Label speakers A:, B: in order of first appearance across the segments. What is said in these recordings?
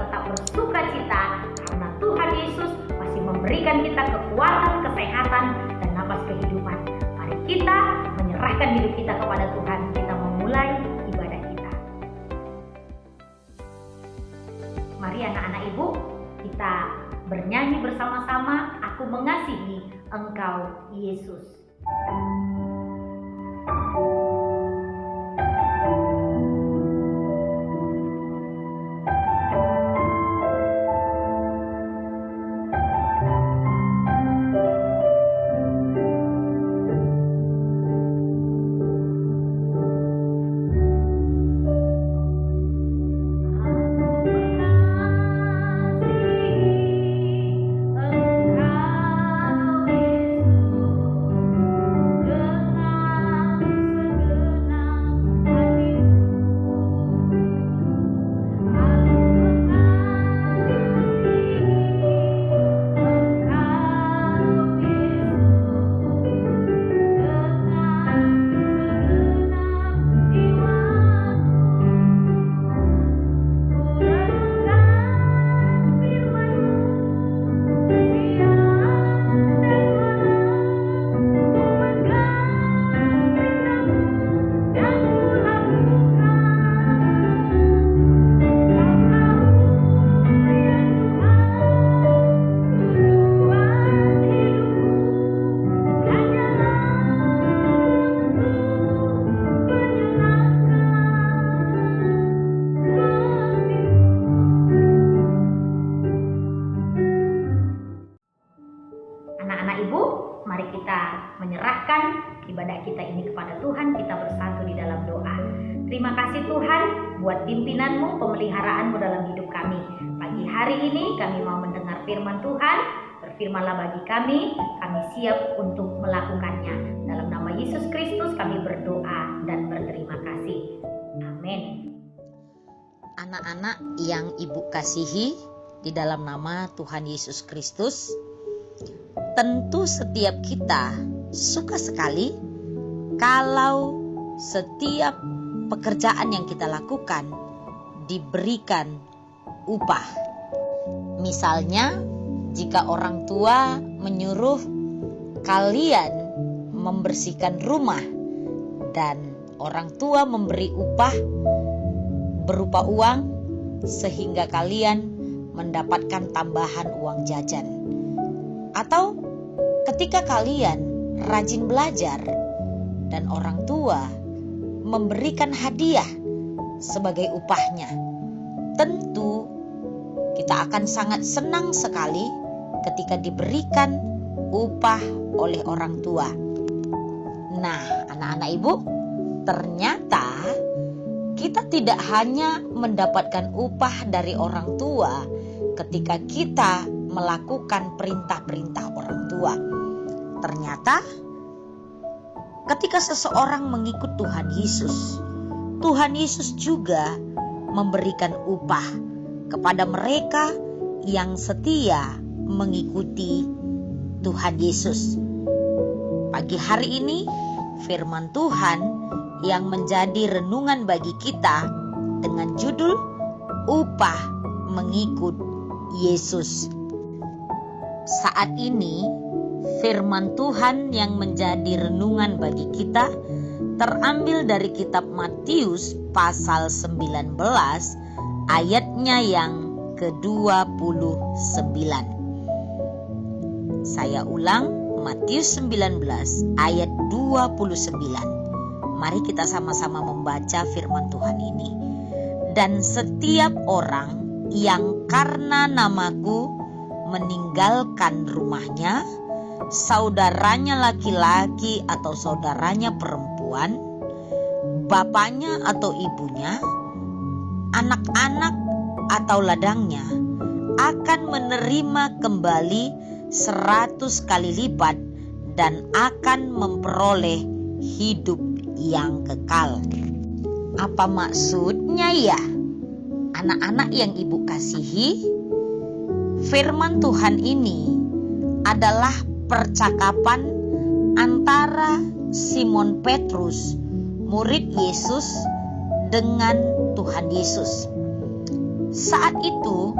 A: tetap bersuka cita karena Tuhan Yesus masih memberikan kita kekuatan, kesehatan, dan nafas kehidupan. Mari kita menyerahkan hidup kita kepada Tuhan. Kita memulai ibadah kita. Mari anak-anak ibu, kita bernyanyi bersama-sama, Aku Mengasihi Engkau Yesus. Anak-anak ibu, mari kita menyerahkan ibadah kita ini kepada Tuhan. Kita bersatu di dalam doa. Terima kasih Tuhan buat pimpinanmu, pemeliharaanmu dalam hidup kami. Pagi hari ini kami mau mendengar firman Tuhan. Berfirmanlah bagi kami siap untuk melakukannya. Dalam nama Yesus Kristus kami berdoa dan berterima kasih. Amin.
B: Anak-anak yang ibu kasihi, di dalam nama Tuhan Yesus Kristus, tentu setiap kita suka sekali kalau setiap pekerjaan yang kita lakukan diberikan upah. Misalnya, jika orang tua menyuruh kalian membersihkan rumah dan orang tua memberi upah berupa uang sehingga kalian mendapatkan tambahan uang jajan. Atau ketika kalian rajin belajar dan orang tua memberikan hadiah sebagai upahnya, tentu kita akan sangat senang sekali ketika diberikan upah oleh orang tua. Nah, anak-anak ibu, ternyata kita tidak hanya mendapatkan upah dari orang tua ketika kita melakukan perintah-perintah orang tua. Ternyata ketika seseorang mengikut Tuhan Yesus juga memberikan upah kepada mereka yang setia mengikuti Tuhan Yesus. Pagi hari ini firman Tuhan yang menjadi renungan bagi kita dengan judul Upah Mengikut Yesus. Saat ini firman Tuhan yang menjadi renungan bagi kita terambil dari kitab Matius pasal 19 ayatnya yang ke-29. Saya ulang, Matius 19 ayat 29. Mari kita sama-sama membaca firman Tuhan ini. Dan setiap orang yang karena namaku meninggalkan rumahnya, saudaranya laki-laki atau saudaranya perempuan, bapaknya atau ibunya, anak-anak atau ladangnya, akan menerima kembali 100 kali lipat dan akan memperoleh hidup yang kekal. Apa maksudnya ya? Anak-anak yang ibu kasihi, firman Tuhan ini adalah percakapan antara Simon Petrus, murid Yesus, dengan Tuhan Yesus. Saat itu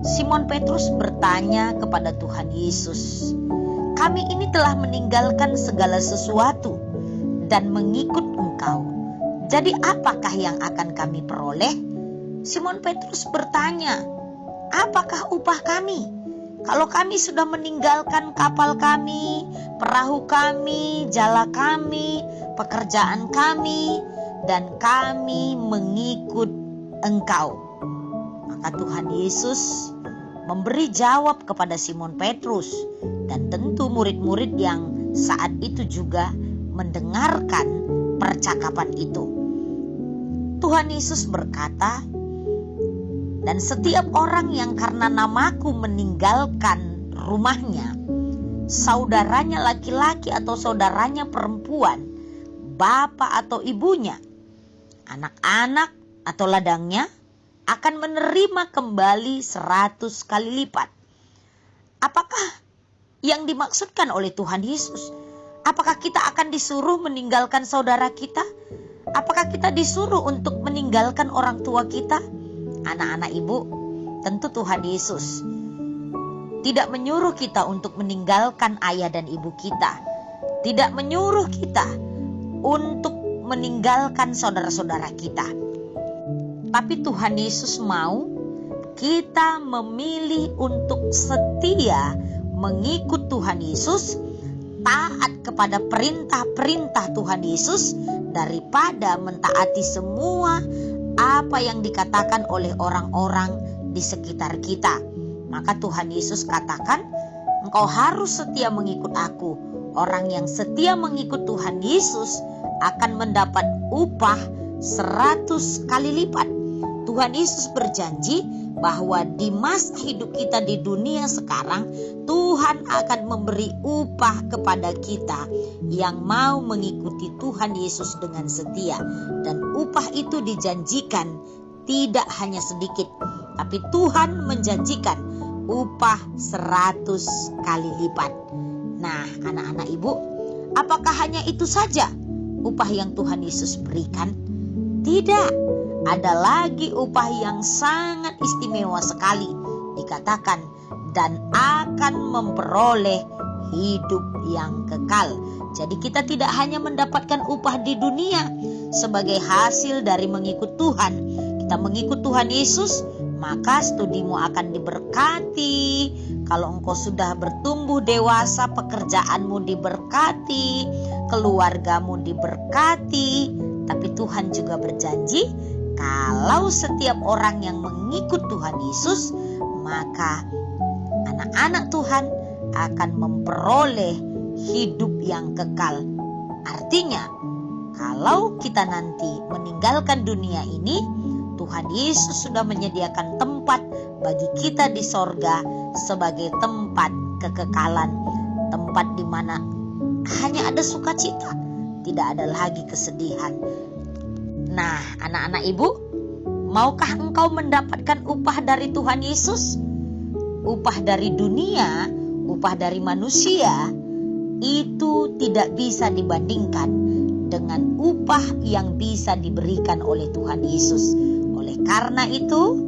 B: Simon Petrus bertanya kepada Tuhan Yesus, "Kami ini telah meninggalkan segala sesuatu dan mengikut Engkau. Jadi apakah yang akan kami peroleh?" Simon Petrus bertanya, "Apakah upah kami? Kalau kami sudah meninggalkan kapal kami, perahu kami, jala kami, pekerjaan kami, dan kami mengikut Engkau." Maka Tuhan Yesus memberi jawab kepada Simon Petrus, dan tentu murid-murid yang saat itu juga mendengarkan percakapan itu. Tuhan Yesus berkata, "Dan setiap orang yang karena namaku meninggalkan rumahnya, saudaranya laki-laki atau saudaranya perempuan, bapak atau ibunya, anak-anak atau ladangnya, akan menerima kembali 100 kali lipat." Apakah yang dimaksudkan oleh Tuhan Yesus? Apakah kita akan disuruh meninggalkan saudara kita? Apakah kita disuruh untuk meninggalkan orang tua kita? Anak-anak ibu, tentu Tuhan Yesus tidak menyuruh kita untuk meninggalkan ayah dan ibu kita. Tidak menyuruh kita untuk meninggalkan saudara-saudara kita. Tapi Tuhan Yesus mau kita memilih untuk setia mengikut Tuhan Yesus, taat kepada perintah-perintah Tuhan Yesus, daripada mentaati semua apa yang dikatakan oleh orang-orang di sekitar kita. Maka Tuhan Yesus katakan, "Engkau harus setia mengikut aku." Orang yang setia mengikut Tuhan Yesus akan mendapat upah 100 kali lipat. Tuhan Yesus berjanji bahwa di masa hidup kita di dunia sekarang, Tuhan akan memberi upah kepada kita yang mau mengikuti Tuhan Yesus dengan setia. Dan upah itu dijanjikan tidak hanya sedikit, tapi Tuhan menjanjikan upah 100 kali lipat. Nah, anak-anak ibu, apakah hanya itu saja upah yang Tuhan Yesus berikan? Tidak. Ada lagi upah yang sangat istimewa sekali. Dikatakan, "Dan akan memperoleh hidup yang kekal." Jadi kita tidak hanya mendapatkan upah di dunia sebagai hasil dari mengikut Tuhan. Kita mengikut Tuhan Yesus, maka studimu akan diberkati. Kalau engkau sudah bertumbuh dewasa, pekerjaanmu diberkati, keluargamu diberkati. Tapi Tuhan juga berjanji, kalau setiap orang yang mengikut Tuhan Yesus, maka anak-anak Tuhan akan memperoleh hidup yang kekal. Artinya, kalau kita nanti meninggalkan dunia ini, Tuhan Yesus sudah menyediakan tempat bagi kita di sorga sebagai tempat kekekalan, tempat di mana hanya ada sukacita, tidak ada lagi kesedihan. Nah, anak-anak ibu, maukah engkau mendapatkan upah dari Tuhan Yesus? Upah dari dunia, upah dari manusia, itu tidak bisa dibandingkan dengan upah yang bisa diberikan oleh Tuhan Yesus. Oleh karena itu,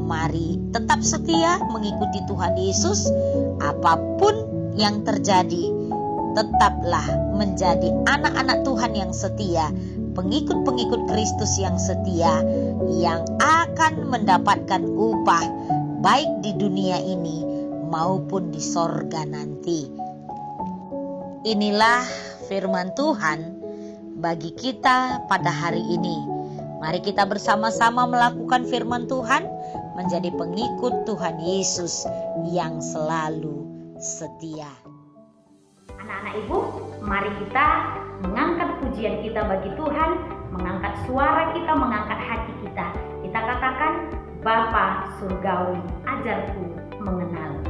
B: mari tetap setia mengikuti Tuhan Yesus. Apapun yang terjadi, tetaplah menjadi anak-anak Tuhan yang setia, pengikut-pengikut Kristus yang setia, yang akan mendapatkan upah baik di dunia ini maupun di sorga nanti. Inilah firman Tuhan bagi kita pada hari ini. Mari kita bersama-sama melakukan firman Tuhan, menjadi pengikut Tuhan Yesus yang selalu setia.
A: Anak-anak ibu, mari kita mengangkat pujian kita bagi Tuhan, mengangkat suara kita, mengangkat hati kita. Kita katakan, "Bapa Surgawi, ajarku mengenal."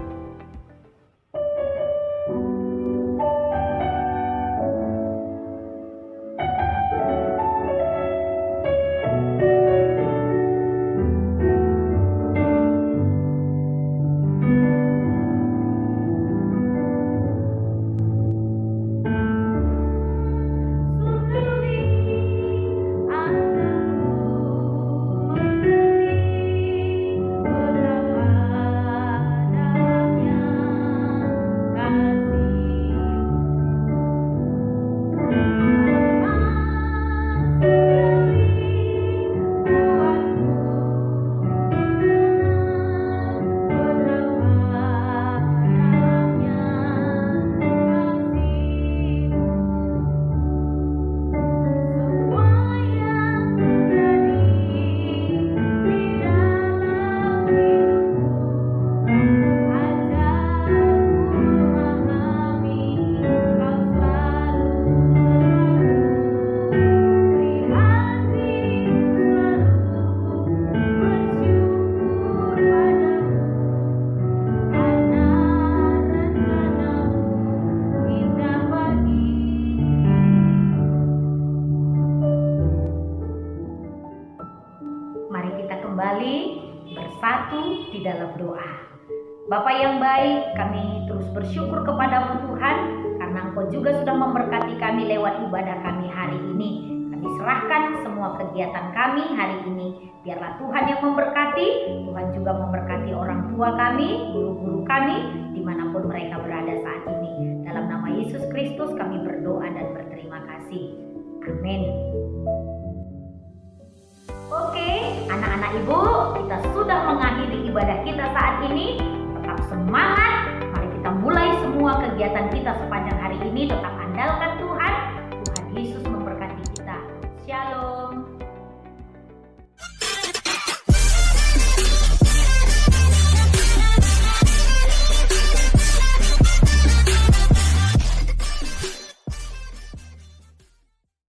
A: kita kembali bersatu di dalam doa. Bapa yang baik, kami terus bersyukur kepadamu Tuhan, karena Engkau juga sudah memberkati kami lewat ibadah kami hari ini. Kami serahkan semua kegiatan kami hari ini. Biarlah Tuhan yang memberkati, Tuhan juga memberkati orang tua kami, guru-guru kami, dimanapun mereka berada saat ini. Dalam nama Yesus Kristus kami berdoa dan berterima kasih. Amin. Oke, anak-anak ibu, kita sudah mengakhiri ibadah kita saat ini. Tetap semangat, mari kita mulai semua kegiatan kita sepanjang hari ini. Tetap